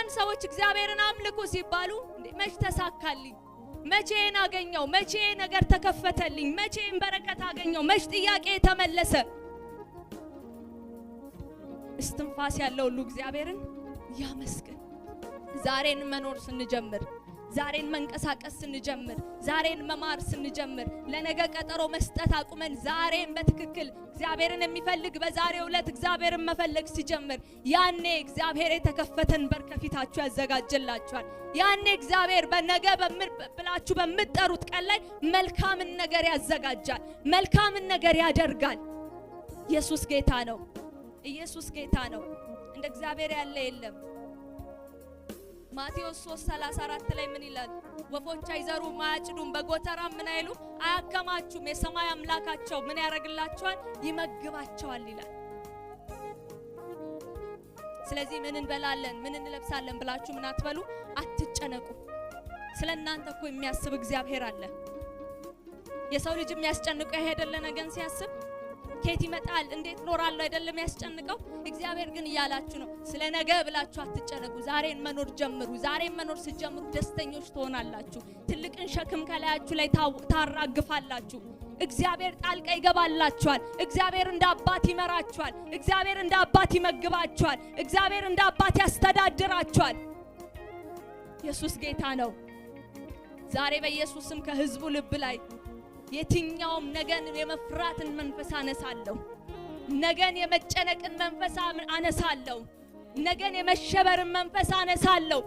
አንዳንድ ሰዎች እግዚአብሔርን አምልኩ ሲባሉ መች ተሳካልኝ፣ መቼን አገኘው፣ መቼ ነገር ተከፈተልኝ፣ መቼን በረከት አገኘው፣ መች ጥያቄ ተመለሰ? እስትንፋስ ያለው ሁሉ እግዚአብሔርን ያመስግን። ዛሬን መኖር ስንጀምር፣ ዛሬን መንቀሳቀስ ስንጀምር፣ ዛሬን መማር ስንጀምር፣ ለነገ ቀጠሮ መስጠት አቁመን ዛሬን በትክክል እግዚአብሔርን የሚፈልግ በዛሬው ዕለት እግዚአብሔርን መፈለግ ሲጀምር ያኔ እግዚአብሔር የተከፈተን በር ከፊታችሁ ያዘጋጅላችኋል። ያኔ እግዚአብሔር በነገ ብላችሁ በምትጠሩት ቀን ላይ መልካምን ነገር ያዘጋጃል፣ መልካምን ነገር ያደርጋል። ኢየሱስ ጌታ ነው። ኢየሱስ ጌታ ነው። እንደ እግዚአብሔር ያለ የለም። ማቴዎስ 3:34 ላይ ምን ይላል? ወፎች አይዘሩም አያጭዱም በጎተራም ምን አይሉ አያከማቹም፣ የሰማይ አምላካቸው ምን ያደርግላቸዋል? ይመግባቸዋል ይላል። ስለዚህ ምን እንበላለን ምን እንለብሳለን ብላችሁ ምን አትበሉ፣ አትጨነቁ። ስለናንተ እኮ የሚያስብ እግዚአብሔር አለ። የሰው ልጅ የሚያስጨንቀው አይደለ? ነገን ሲያስብ ከየት ይመጣል እንዴት ኖራለሁ አይደለም ያስጨንቀው። እግዚአብሔር ግን እያላችሁ ነው ስለ ነገ ብላችሁ አትጨነቁ። ዛሬን መኖር ጀምሩ። ዛሬን መኖር ሲጀምሩ ደስተኞች ትሆናላችሁ። ትልቅን ሸክም ከላያችሁ ላይ ታራግፋላችሁ። እግዚአብሔር ጣልቃ ይገባላችኋል። እግዚአብሔር እንደ አባት ይመራችኋል። እግዚአብሔር እንደ አባት ይመግባችኋል። እግዚአብሔር እንደ አባት ያስተዳድራችኋል። ኢየሱስ ጌታ ነው። ዛሬ በኢየሱስ ስም ከህዝቡ ልብ ላይ የትኛውም ነገን የመፍራትን መንፈስ አነሳለሁ። ነገን የመጨነቅን መንፈስ አነሳለሁ። ነገን የመሸበርን መንፈስ አነሳለሁ።